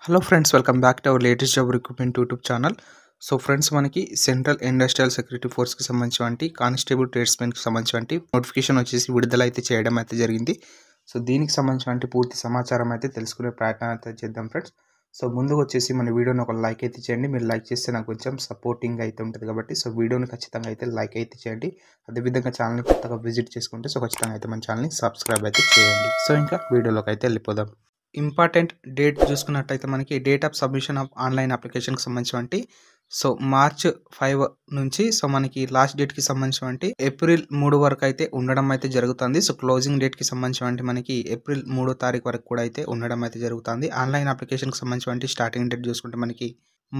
Hello friends, welcome back to our latest job recruitment YouTube channel. So friends, మనకి central industrial security ఫోర్స్కి సంబంధించి constable ట్రేడ్స్మెన్కి సంబంధించి notification వచ్చేసి విడుదల అయితే చేయడం అయితే జరిగింది. సో దీనికి సంబంధించి పూర్తి సమాచారం అయితే తెలుసుకునే ప్రయత్నం అయితే చేద్దాం ఫ్రెండ్స్. సో ముందుగా వచ్చేసి మన వీడియోని ఒక లైక్ అయితే చేయండి. మీరు లైక్ చేస్తే నాకు కొంచెం సపోర్టింగ్ అయితే ఉంటుంది కాబట్టి సో వీడియోని ఖచ్చితంగా అయితే లైక్ అయితే చేయండి. అదేవిధంగా ఛానల్ని కొత్తగా విజిట్ చేసుకుంటే సో ఖచ్చితంగా అయితే మన ఛానల్ని సబ్స్క్రైబ్ అయితే చేయండి. సో ఇంకా వీడియోలోకి అయితే వెళ్ళిపోదాం. ఇంపార్టెంట్ డేట్ చూసుకున్నట్టయితే మనకి date of submission of online అప్లికేషన్కి సంబంధించి సో మార్చ్ 5 నుంచి సో మనకి లాస్ట్ డేట్కి సంబంధించి ఏప్రిల్ 3 వరకు అయితే ఉండడం అయితే జరుగుతుంది. సో క్లోజింగ్ డేట్కి సంబంధించి మనకి ఏప్రిల్ 3వ తారీఖు వరకు కూడా అయితే ఉండడం అయితే జరుగుతుంది. ఆన్లైన్ అప్లికేషన్కి సంబంధించి స్టార్టింగ్ డేట్ చూసుకుంటే మనకి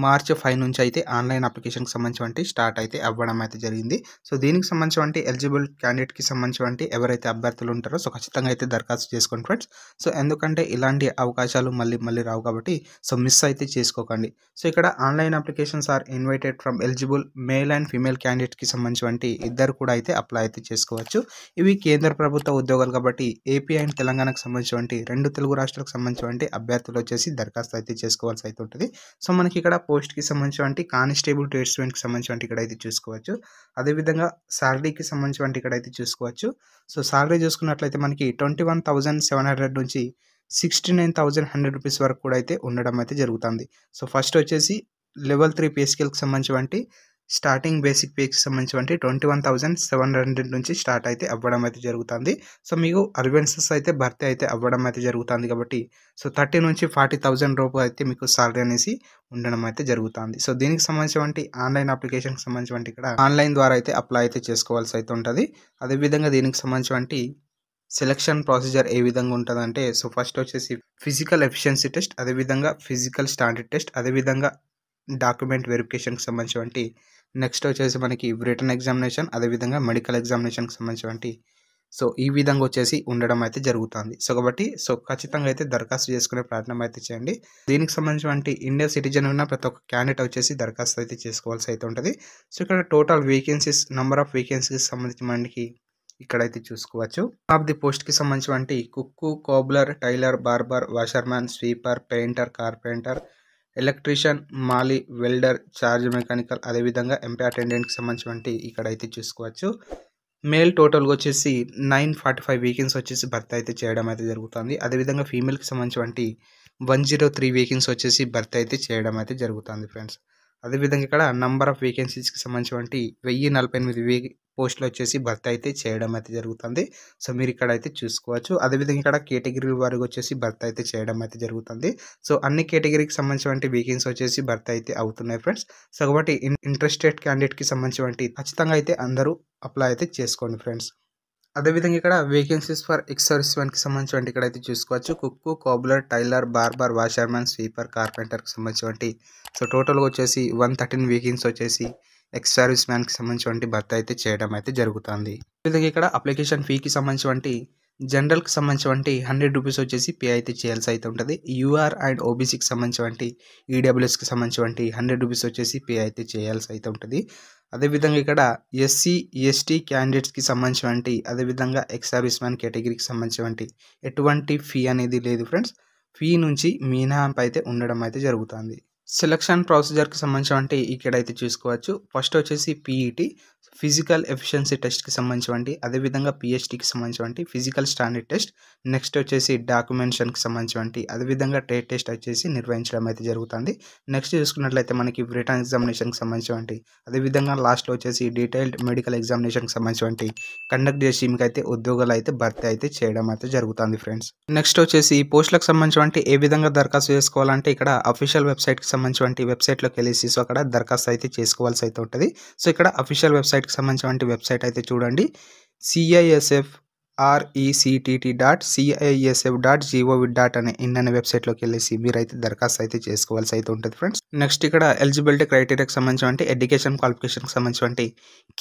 మార్చ్ 5 నుంచి అయితే ఆన్లైన్ అప్లికేషన్కి సంబంధించి స్టార్ట్ అయితే అవ్వడం అయితే జరిగింది. సో దీనికి సంబంధించి ఎలిజిబుల్ క్యాండిడేట్కి సంబంధించి ఎవరైతే అభ్యర్థులు ఉంటారో సో ఖచ్చితంగా అయితే దరఖాస్తు చేసుకోండి ఫ్రెండ్స్. సో ఎందుకంటే ఇలాంటి అవకాశాలు మళ్ళీ రావు కాబట్టి సో మిస్ అయితే చేసుకోకండి. సో ఇక్కడ online applications are invited from eligible male and female క్యాండిడేట్కి సంబంధించి ఇద్దరు కూడా అయితే అప్లై అయితే చేసుకోవచ్చు. ఇవి కేంద్ర ప్రభుత్వ ఉద్యోగాలు కాబట్టి ఏపీ అండ్ తెలంగాణకు సంబంధించి రెండు తెలుగు రాష్ట్రాలకు సంబంధించి అభ్యర్థులు వచ్చేసి దరఖాస్తు అయితే చేసుకోవాల్సి అయితే ఉంటుంది. సో మనకి ఇక్కడ పోస్ట్కి సంబంధించి కానిస్టేబుల్ ట్రేడ్స్మెన్కి సంబంధించి ఇక్కడ అయితే చూసుకోవచ్చు. అదేవిధంగా శాలరీకి సంబంధించి ఇక్కడ అయితే చూసుకోవచ్చు. సో శాలరీ చూసుకున్నట్లయితే మనకి 21,700 నుంచి 69,100 రూపీస్ వరకు కూడా అయితే ఉండడం అయితే జరుగుతుంది. సో ఫస్ట్ వచ్చేసి లెవెల్ 3 పే స్కేల్కి సంబంధించి స్టార్టింగ్ బేసిక్ పేకి సంబంధించి 21,700 నుంచి స్టార్ట్ అయితే అవ్వడం అయితే జరుగుతుంది. సో మీకు అలవెన్సెస్ అయితే భర్తీ అయితే అవ్వడం అయితే జరుగుతుంది కాబట్టి సో 30 నుంచి 40,000 రూపాయలు అయితే మీకు సాలరీ అనేసి ఉండడం అయితే జరుగుతుంది. సో దీనికి సంబంధించి ఆన్లైన్ అప్లికేషన్కి సంబంధించి ఇక్కడ ఆన్లైన్ ద్వారా అయితే అప్లై అయితే చేసుకోవాల్సి అయితే ఉంటుంది. అదేవిధంగా దీనికి సంబంధించి సెలక్షన్ ప్రొసీజర్ ఏ విధంగా ఉంటుందంటే సో ఫస్ట్ వచ్చేసి ఫిజికల్ ఎఫిషియన్సీ టెస్ట్, అదేవిధంగా ఫిజికల్ స్టాండర్డ్ టెస్ట్, అదేవిధంగా డాక్యుమెంట్ వెరిఫికేషన్కి సంబంధించి నెక్స్ట్ వచ్చేసి మనకి రిటన్ ఎగ్జామినేషన్, అదేవిధంగా మెడికల్ ఎగ్జామినేషన్కి సంబంధించి సో ఈ విధంగా వచ్చేసి ఉండడం అయితే జరుగుతుంది. సో కాబట్టి సో ఖచ్చితంగా అయితే దరఖాస్తు చేసుకునే ప్రయత్నం అయితే చేయండి. దీనికి సంబంధించి ఇండియా సిటిజన్ ఉన్న ప్రతి ఒక్క క్యాండిడేట్ వచ్చేసి దరఖాస్తు అయితే చేసుకోవాల్సి అయితే ఉంటుంది. సో ఇక్కడ total vacancies number of vacancies సంబంధించి మనకి ఇక్కడైతే చూసుకోవచ్చు. ఆఫ్ ది పోస్ట్కి సంబంధించి cook, cobbler, tailor, barber, washerman, sweeper, painter, carpenter, electrician, mali, welder, charge mechanical, అదేవిధంగా ఎంపీ అటెండెంట్కి సంబంధించి ఇక్కడైతే చూసుకోవచ్చు. మేల్ టోటల్గా వచ్చేసి 945 వేకెన్సీ వచ్చేసి భర్తీ అయితే చేయడం అయితే జరుగుతుంది. అదేవిధంగా ఫీమేల్కి సంబంధించి 103 వేకెన్సీ వచ్చేసి భర్తీ అయితే చేయడం అయితే జరుగుతుంది ఫ్రెండ్స్. అదేవిధంగా ఇక్కడ నంబర్ ఆఫ్ వేకెన్సీస్కి సంబంధించి 1048 పోస్టులు వచ్చేసి భర్తీ అయితే చేయడం అయితే జరుగుతుంది. సో మీరు ఇక్కడ అయితే చూసుకోవచ్చు. అదేవిధంగా ఇక్కడ కేటగిరీ వారికి వచ్చేసి భర్తీ అయితే చేయడం అయితే జరుగుతుంది. సో అన్ని కేటగిరీకి సంబంధించి వేకెన్సీ వచ్చేసి భర్తీ అయితే అవుతున్నాయి ఫ్రెండ్స్. సో కాబట్టి ఇంట్రెస్టెడ్ క్యాండిడేట్కి సంబంధించి ఖచ్చితంగా అయితే అందరూ అప్లై అయితే చేసుకోండి ఫ్రెండ్స్. అదేవిధంగా ఇక్కడ వేకెన్సీస్ ఫర్ ఎక్స్ సర్వీస్ మ్యాన్కి సంబంధించి ఇక్కడైతే చూసుకోవచ్చు. Cook, cobbler, tailor, barber, washerman, sweeper, కార్పెంటర్కి సంబంధించి సో టోటల్గా వచ్చేసి 113 వేకెన్సీ వచ్చేసి ఎక్స్ సర్వీస్ మ్యాన్కి సంబంధించి భర్తీ అయితే చేయడం అయితే జరుగుతుంది. అదేవిధంగా ఇక్కడ అప్లికేషన్ ఫీకి సంబంధించి జనరల్కి సంబంధించి 100 రూపీస్ వచ్చేసి పే అయితే చేయాల్సి అయితే ఉంటుంది. యూఆర్ అండ్ ఓబీసీకి సంబంధించి ఈడబ్ల్యూఎస్కి సంబంధించి 100 రూపీస్ వచ్చేసి పే అయితే చేయాల్సి అయితే ఉంటుంది. అదేవిధంగా ఇక్కడ ఎస్సీ, ఎస్టీ క్యాండిడేట్స్కి సంబంధించి అదేవిధంగా ఎక్స్ సర్వీస్ మ్యాన్ కేటగిరీకి సంబంధించి ఎటువంటి ఫీ అనేది లేదు ఫ్రెండ్స్. ఫీ నుంచి మినహాయింపు అయితే ఉండడం అయితే జరుగుతుంది. సెలక్షన్ ప్రొసీజర్కి సంబంధించి ఇక్కడైతే చూసుకోవచ్చు. ఫస్ట్ వచ్చేసి పీఈటీ ఫిజికల్ ఎఫిషియన్సీ టెస్ట్కి సంబంధించి, అదేవిధంగా పిహెచ్టీకి సంబంధించి ఫిజికల్ స్టాండర్డ్ టెస్ట్, నెక్స్ట్ వచ్చేసి డాక్యుమెంటేషన్కి సంబంధించి, అదేవిధంగా ట్రేడ్ టెస్ట్ వచ్చేసి నిర్వహించడం అయితే జరుగుతుంది. నెక్స్ట్ చూసుకున్నట్లయితే మనకి రిటన్ ఎగ్జామినేషన్కి సంబంధించి, అదేవిధంగా లాస్ట్లో వచ్చేసి డీటెయిల్డ్ మెడికల్ ఎగ్జామినేషన్కి సంబంధించి కండక్ట్ చేసి మీకు అయితే ఉద్యోగాలు అయితే భర్తీ అయితే చేయడం అయితే జరుగుతుంది ఫ్రెండ్స్. నెక్స్ట్ వచ్చేసి పోస్టులకు సంబంధించి ఏ విధంగా దరఖాస్తు చేసుకోవాలంటే ఇక్కడ అఫీషియల్ వెబ్సైట్కి సంబంధించి వెబ్సైట్లోకి వెళ్ళేసి సో అక్కడ దరఖాస్తు అయితే చేసుకోవాల్సి అయితే ఉంటుంది. సో ఇక్కడ అఫీషియల్ వెబ్సైట్కి సంబంధించి వెబ్సైట్ అయితే చూడండి. CISFRECTT.CISF.gov.in అనే వెబ్సైట్లోకి వెళ్ళేసి మీరైతే దరఖాస్తు అయితే చేసుకోవాల్సి అయితే ఉంటుంది ఫ్రెండ్స్. నెక్స్ట్ ఇక్కడ ఎలిజిబిలిటీ క్రైటీరియాకి సంబంధించి ఎడ్యుకేషన్ క్వాలిఫికేషన్కి సంబంధించి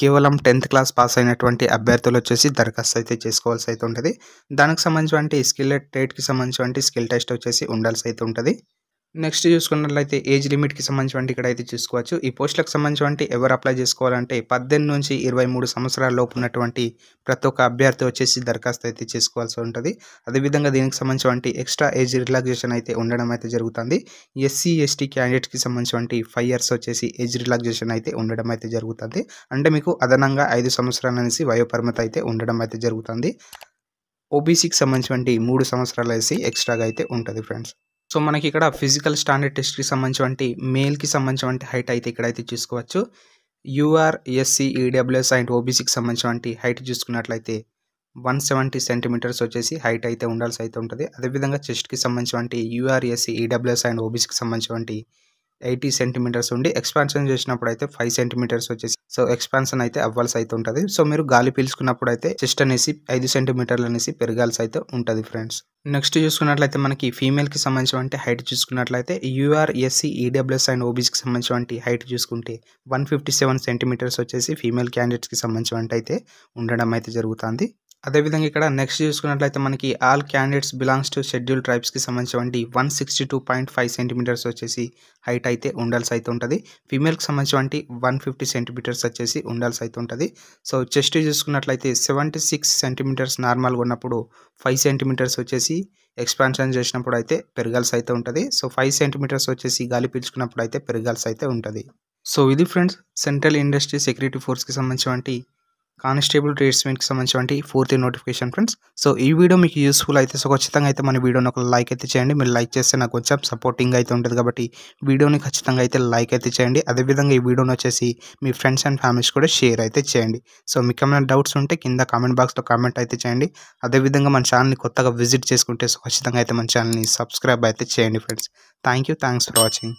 కేవలం 10th క్లాస్ పాస్ అయినటువంటి అభ్యర్థులు వచ్చేసి దరఖాస్తు అయితే చేసుకోవాల్సి అయితే ఉంటుంది. దానికి సంబంధించి స్కిల్ ట్రేడ్కి సంబంధించి స్కిల్ టెస్ట్ వచ్చేసి ఉండాల్సి అయితే ఉంటుంది. నెక్స్ట్ చూసుకున్నట్లయితే ఏజ్ లిమిట్‌కి సంబంధించి ఇక్కడైతే చూసుకోవచ్చు. ఈ పోస్టులకు సంబంధించి ఎవరు అప్లై చేసుకోవాలంటే 18-23 సంవత్సరాల లోపు ఉన్నటువంటి ప్రతి ఒక్క అభ్యర్థి వచ్చేసి దరఖాస్తు అయితే చేసుకోవాల్సి ఉంటది. అదేవిధంగా దీనికి సంబంధించి ఎక్స్‌ట్రా ఏజ్ రిలాక్సేషన్ అయితే ఉండడం అయితే జరుగుతుంది. ఎస్సీ, ఎస్టీ క్యాండిడేట్స్‌కి సంబంధించి 5 ఇయర్స్ వచ్చేసి ఏజ్ రిలాక్సేషన్ అయితే ఉండడం అయితే జరుగుతుంది. అంటే మీకు అదనంగా 5 సంవత్సరాలు అనేసి వయోపరిమితి అయితే ఉండడం అయితే జరుగుతుంది. ఓబీసీకి సంబంధించి 3 సంవత్సరాలనేసి ఎక్స్‌ట్రాగా అయితే ఉంటది ఫ్రెండ్స్. సో, మనకిక్కడ ఫిజికల్ స్టాండర్డ్ టెస్ట్‌కి సంబంధించి మేల్‌కి సంబంధించి హైట్ అయితే ఇక్కడైతే చూసుకోవచ్చు. యూఆర్, ఎస్సీ, ఈడబ్ల్యూఎస్ అండ్ ఓబీసీకి సంబంధించి హైట్ చూసుకున్నట్లయితే 170 సెంటీమీటర్స్ వచ్చేసి హైట్ అయితే ఉండాల్సి అయితే ఉంటది. అదేవిధంగా చెస్ట్‌కి సంబంధించి యూఆర్, ఎస్సీ, ఈడబ్ల్యూఎస్ అండ్ ఓబీసీకి సంబంధించి 80 సెంటీమీటర్స్ ఉండి ఎక్స్‌పాన్షన్ చేసినప్పుడైతే 5 సెంటీమీటర్స్ వచ్చేసి సో, ఎక్స్‌పాన్షన్ అయితే అవ్వాల్సి అయితే ఉంటది. సో, మీరు గాలి పీల్చుకున్నప్పుడైతే చెస్ట్ అనేసి 5 సెంటీమీటర్లు అనేసి పెరగాల్సి అయితే ఉంటది ఫ్రెండ్స్. నెక్స్ట్ చూసుకున్నట్లయితే మనకి ఫీమేల్‌కి సంబంధించి హైట్ చూసుకున్నట్లయితే యూఆర్, ఎస్సీ, ఈడబ్ల్యూఎస్ అండ్ ఓబీసీకి సంబంధించి హైట్ చూసుకుంటే 157 సెంటీమీటర్స్ వచ్చేసి ఫీమేల్ క్యాండిడేట్స్‌కి సంబంధించి అయితే ఉండడం అయితే జరుగుతుంది. అదేవిధంగా ఇక్కడ నెక్స్ట్ చూసుకున్నట్లయితే మనకి all candidates belongs to schedule ట్రైబ్స్‌కి సంబంధించి 162.5 సెంటీమీటర్స్ వచ్చేసి హైట్ అయితే ఉండాల్సి అయితే ఉంటది. ఫీమేల్‌కి సంబంధించి 150 సెంటీమీటర్స్ వచ్చేసి ఉండాల్సి అయితే ఉంటది. సో, చెస్ట్ చూసుకున్నట్లయితే 76 సెంటీమీటర్స్ నార్మల్‌గా ఉన్నప్పుడు 5 సెంటీమీటర్స్ వచ్చేసి ఎక్స్‌పాన్షన్ చేసినప్పుడు అయితే పెరగాల్సి అయితే ఉంటది. సో, 5 సెంటీమీటర్స్ వచ్చేసి గాలి పీల్చుకున్నప్పుడు అయితే పెరగాల్సి అయితే ఉంటది. సో, ఇది ఫ్రెండ్స్ సెంట్రల్ ఇండస్ట్రీ సెక్యూరిటీ ఫోర్స్‌కి సంబంధించి కానిస్టేబుల్ ట్రేడ్స్‌మెన్‌కి సంబంధించి పూర్తి నోటిఫికేషన్ ఫ్రెండ్స్. సో, ఈ వీడియో మీకు యూజ్‌ఫుల్ అయితే సో, ఖచ్చితంగా అయితే మన వీడియోని ఒక లైక్ అయితే చేయండి. మీరు లైక్ చేస్తే నాకు కొంచెం సపోర్టింగ్‌గా అయితే ఉంటది కాబట్టి వీడియోని ఖచ్చితంగా అయితే లైక్ అయితే చేయండి. అదేవిధంగా ఈ వీడియోని వచ్చేసి మీ ఫ్రెండ్స్ అండ్ ఫ్యామిలీస్ కూడా షేర్ అయితే చేయండి. సో, మీకేమైనా డౌట్స్ ఉంటే కింద కామెంట్ బాక్స్‌లో కామెంట్ అయితే చేయండి. అదేవిధంగా మన ఛానెల్‌ని కొత్తగా విజిట్ చేసుకుంటే సో, ఖచ్చితంగా అయితే మన ఛానెల్‌ని సబ్స్క్రైబ్ అయితే చేయండి ఫ్రెండ్స్. Thanks for watching.